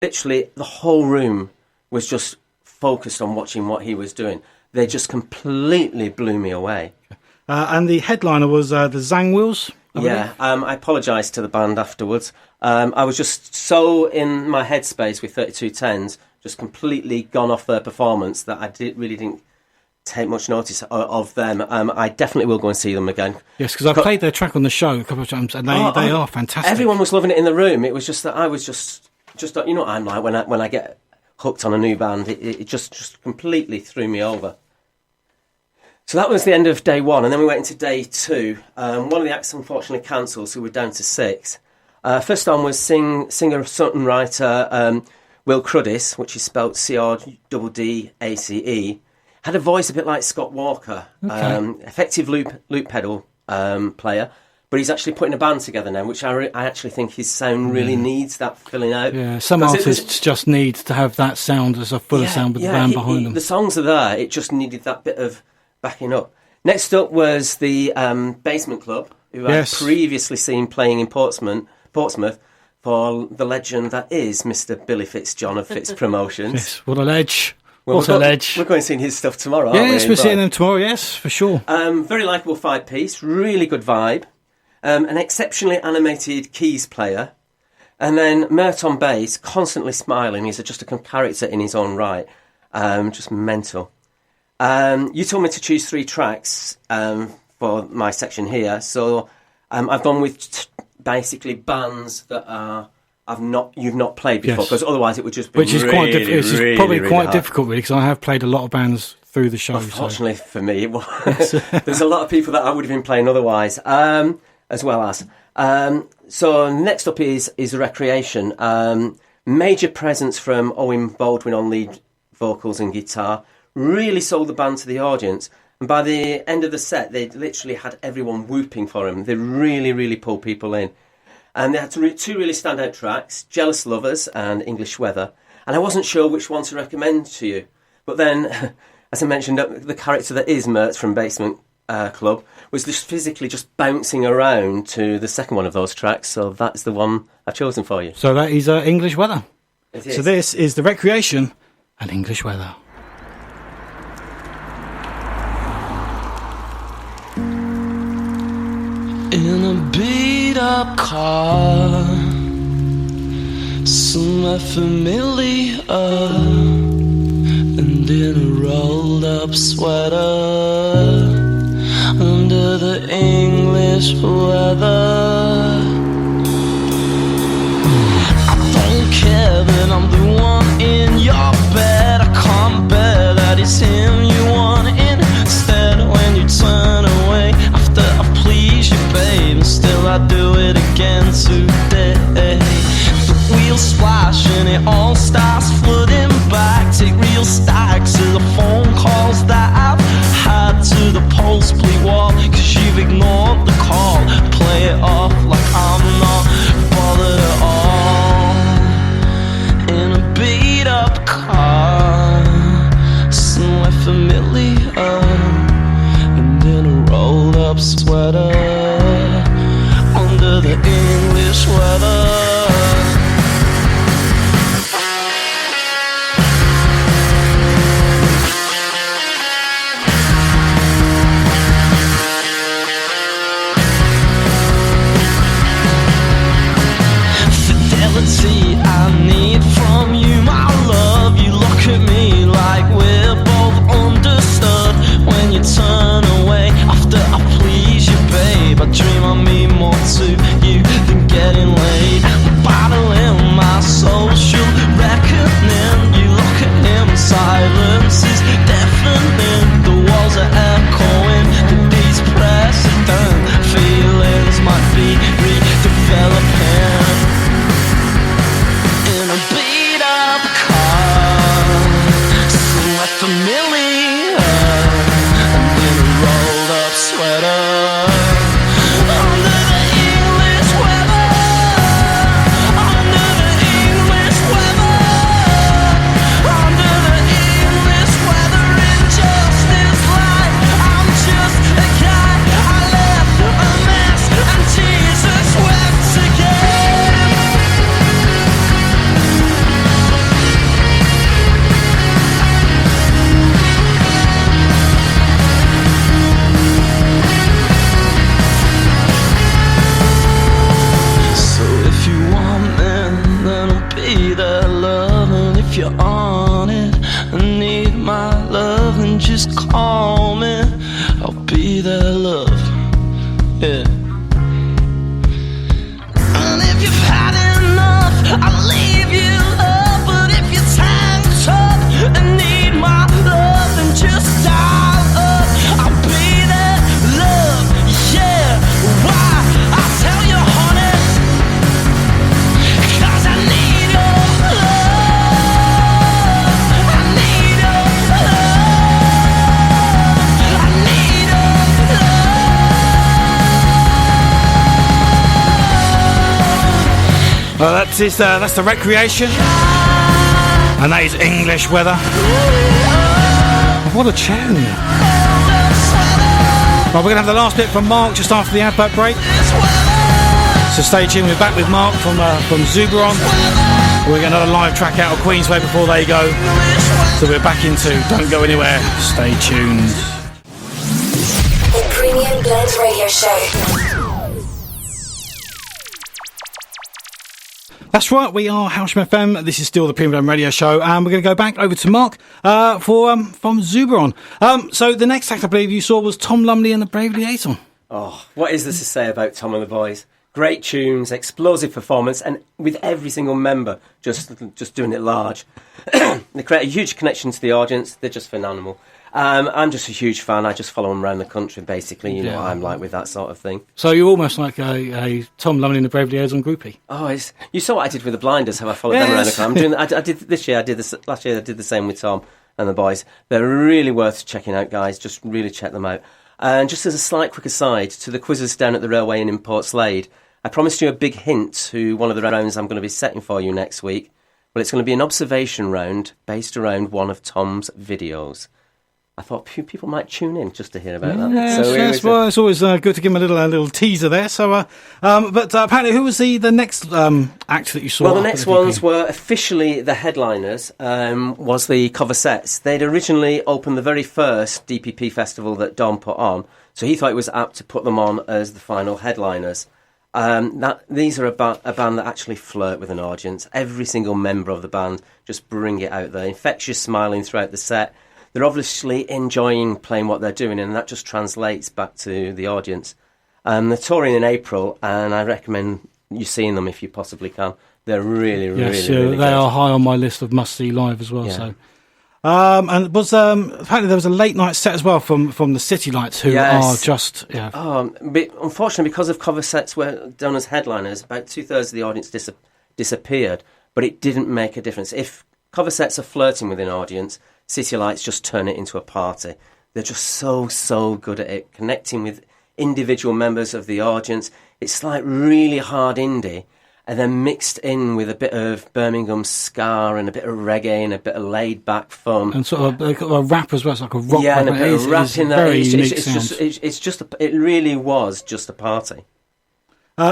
literally the whole room was just focused on watching what he was doing. They just completely blew me away. And the headliner was the Zang Wheels. I apologised to the band afterwards. I was just so in my headspace with 3210s, just completely gone off their performance, that I really didn't take much notice of them. I definitely will go and see them again. Yes, because I played their track on the show a couple of times, and they are fantastic. Everyone was loving it in the room. It was just that I was just you know what I'm like when I get hooked on a new band. It just completely threw me over. So that was the end of day one, and then we went into day two. One of the acts unfortunately cancelled, so we're down to 6. First on was singer-songwriter Will Cruddice, which is spelt CRDDACE. Had a voice a bit like Scott Walker, effective loop pedal player, but he's actually putting a band together now, which I actually think his sound really needs that filling out. Yeah, some artists just need to have that sound as a fuller sound with the band behind them. The songs are there, it just needed that bit of backing up. Next up was the Basement Club, who I'd previously seen playing in Portsmouth for the legend that is Mr. Billy Fitzjohn of Fitz Promotions. Yes, what a ledge. Well, what a ledge. We're going to see his stuff tomorrow, aren't we? Yes, we're seeing them tomorrow, yes, for sure. Very likeable 5-piece, really good vibe. An exceptionally animated keys player. And then Mert on bass, constantly smiling. He's just a character in his own right. Just mental. You told me to choose 3 tracks for my section here. So I've gone with basically bands that you've not played before, because otherwise it would just be probably quite difficult, really, because I have played a lot of bands through the show. Unfortunately for me, it was. There's a lot of people that I would have been playing otherwise, as well as. So next up is Recreation. Major presence from Owen Baldwin on lead vocals and guitar. Really sold the band to the audience. And by the end of the set, they literally had everyone whooping for him. They really, really pulled people in. And they had 2 really standout tracks, Jealous Lovers and English Weather. And I wasn't sure which one to recommend to you. But then, as I mentioned, the character that is Mert from Basement Club was just physically just bouncing around to the second one of those tracks. So that's the one I've chosen for you. So that is English Weather. It is. So this is The Recreation and English Weather. In a beat-up car, somewhere familiar, and in a rolled-up sweater, under the English weather. I don't care that I'm the one in your bed. I can't bear that it's him you want instead. When you turn away after I please you, babe, and still I do it again today. The wheels splash and it all starts flooding back. Take real stacks to the phone calls that I've had to the post plea wall, cause you've ignored the call. Play it off like I'm not bothered at all. In a beat up car, somewhere familiar, and in a rolled up sweater, under the English weather. be there, love. And if you're on it and need my love, then just call me. I'll be there, love. Yeah. And if you've had enough, I'll leave you, love. But if you're tanked up and need my love, then just dial up. I'll be there, love. Yeah. Why? I'll tell you, honey. 'Cause I need your love. I need your love. I need your love. Well, that's the Recreation, and that is English Weather. What a tune! Well, we're going to have the last bit from Mark just after the advert break. So stay tuned. We're back with Mark from Zooberon. We're going to have a live track out of Queensway before they go. So we're back into Don't Go Anywhere. Stay tuned. The Premium Blend Radio Show. That's right, we are Housham FM. This is still the Premium Blend Radio Show, and we're going to go back over to Mark from Zooberon. So the next act I believe you saw was Tom Lumley and the Brave Liaison. Oh, what is there to say about Tom and the boys? Great tunes, explosive performance, and with every single member just doing it large. They create a huge connection to the audience. They're just phenomenal. I'm just a huge fan. I just follow them around the country, basically. You know what I'm like with that sort of thing. So you're almost like a Tom Lumley and the Brave Liaison groupie. Oh, you saw what I did with the Blinders, how I followed them around the country. I did this year. Last year I did the same with Tom and the boys. They're really worth checking out, guys. Just really check them out. And just as a slight quick aside, to the quizzes down at the railway in Port Slade, I promised you a big hint to one of the rounds I'm going to be setting for you next week. Well, it's going to be an observation round based around one of Tom's videos. I thought people might tune in just to hear about that. Yes, well, it's always good to give them a little teaser there. So, but apparently, who was the next act that you saw? Well, the next ones were officially the headliners. Was the cover sets. They'd originally opened the very first DPP Festival that Dom put on, so he thought it was apt to put them on as the final headliners. These are a band that actually flirt with an audience. Every single member of the band just bring it out there. Infectious smiling throughout the set. They're obviously enjoying playing what they're doing, and that just translates back to the audience. They're touring in April, and I recommend you seeing them if you possibly can. They're really they good. are high on my list of must-see live as well. Yeah. So, and was apparently there was a late night set as well from the City Lights, who are just unfortunately, because of cover sets were done as headliners, about 2/3 of the audience disappeared. But it didn't make a difference. If cover sets are flirting with an audience, City Lights just turn it into a party. They're just so good at it, connecting with individual members of the audience. It's like really hard indie, and then mixed in with a bit of Birmingham ska and a bit of reggae and a bit of laid-back fun. And sort of a rap as well. It's like a rock. Yeah, and a bit of rap in there. It really was just a party.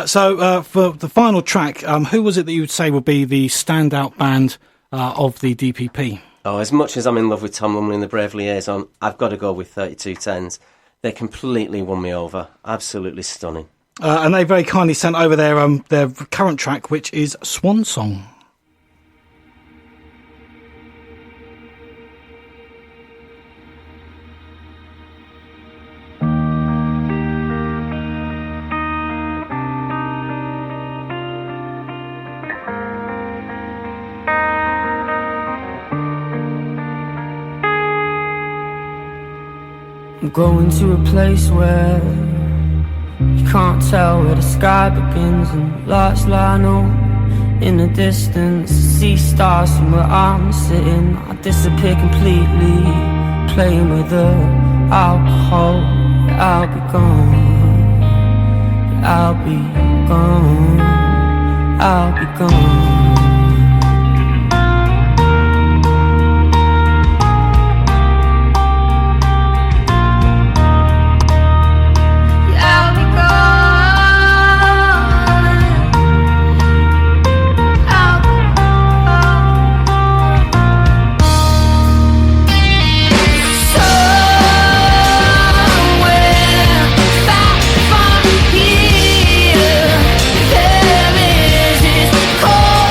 So for the final track, who was it that you would say would be the standout band of the DPP? Oh, as much as I'm in love with Tom Lumley and the Brave Liaison, I've got to go with 3210s. They completely won me over. Absolutely stunning. And they very kindly sent over their current track, which is Swan Song. I'm going to a place where you can't tell where the sky begins and last line on. In the distance, see stars from where I'm sitting. I disappear completely, playing with the alcohol. I'll be gone, I'll be gone, I'll be gone. There is this cold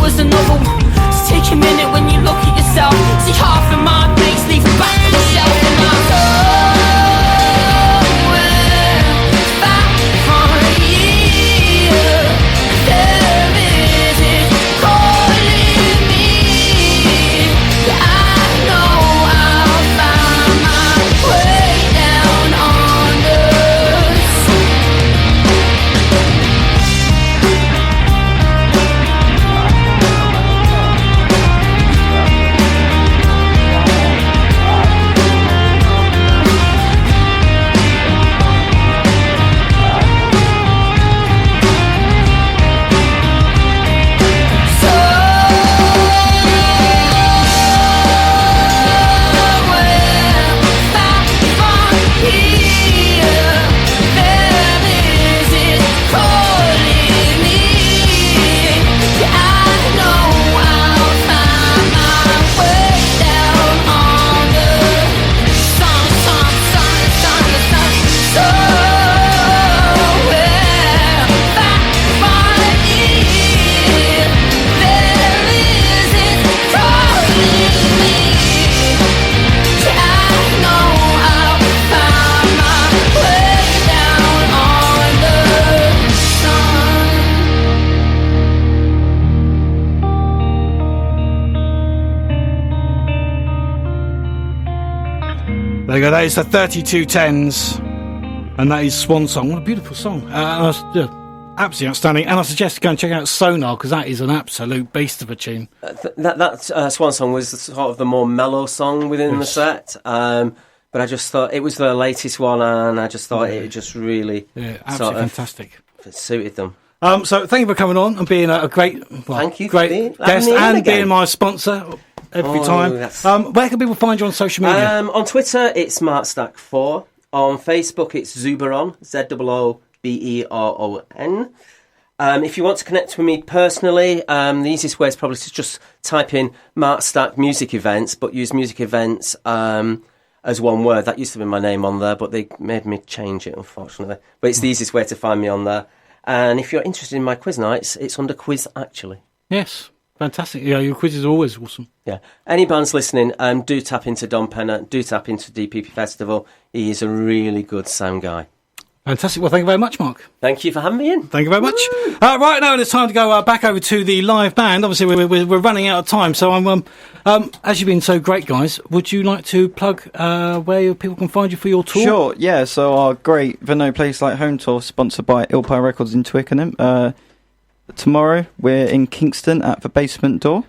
was another one. Just take a minute when you look at yourself. See half of my mates leaving back on the shelf, and I'm There you go, that is the 3210s, and that is Swan Song. What a beautiful song. Absolutely outstanding. And I suggest you go and check out Sonar, because that is an absolute beast of a tune. That Swan Song was sort of the more mellow song within the set, but I just thought it was the latest one, and I just thought it just really absolutely fantastic. Suited them. So thank you for coming on and being a great, thank you great guest and being my sponsor every time. Where can people find you on social media? On Twitter, it's Mark Stack 4. On Facebook, it's Zooberon, Zooberon. If you want to connect with me personally, the easiest way is probably to just type in Mark Stack Music Events, but use Music Events as one word. That used to be my name on there, but they made me change it, unfortunately. But it's the easiest way to find me on there. And if you're interested in my quiz nights, it's under Quiz Actually. Yes, fantastic. Yeah, your quiz is always awesome. Yeah. Any bands listening, do tap into Don Penner, do tap into DPP Festival. He is a really good sound guy. Fantastic. Well, thank you very much, Mark. Thank you for having me in. Thank you very much. Right now, it's time to go back over to the live band. Obviously, we're running out of time, so as you've been so great, guys, would you like to plug where people can find you for your tour? Sure, yeah. So our great The No Place Like Home tour, sponsored by Illpie Records in Twickenham. Tomorrow, we're in Kingston at the Basement Door.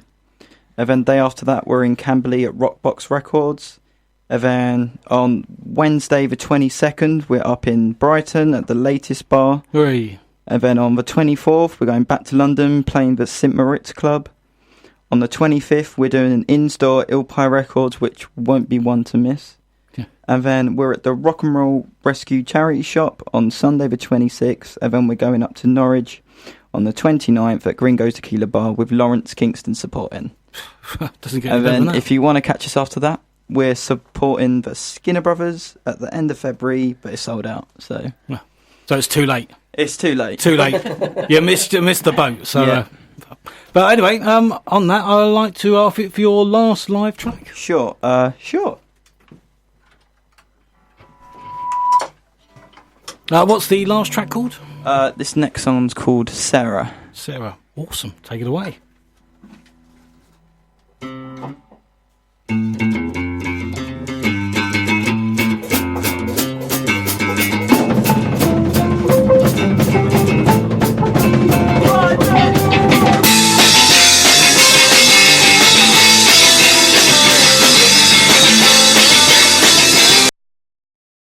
And then day after that, we're in Camberley at Rockbox Records. And then on Wednesday the 22nd, we're up in Brighton at the Latest Bar. Hooray. And then on the 24th, we're going back to London, playing the St Moritz Club. On the 25th, we're doing an in-store Illpie Records, which won't be one to miss. Yeah. And then we're at the Rock and Roll Rescue Charity Shop on Sunday the 26th. And then we're going up to Norwich on the 29th at Gringo's Tequila Bar with Lawrence Kingston supporting. Doesn't get and then then if you want to catch us after that, we're supporting the Skinner Brothers at the end of February, but it's sold out. So it's too late. It's too late. Too late. You missed the boat. So, yeah. But anyway, on that, I'd like to ask you for your last live track. Sure. What's the last track called? This next song's called Sarah. Sarah. Awesome. Take it away.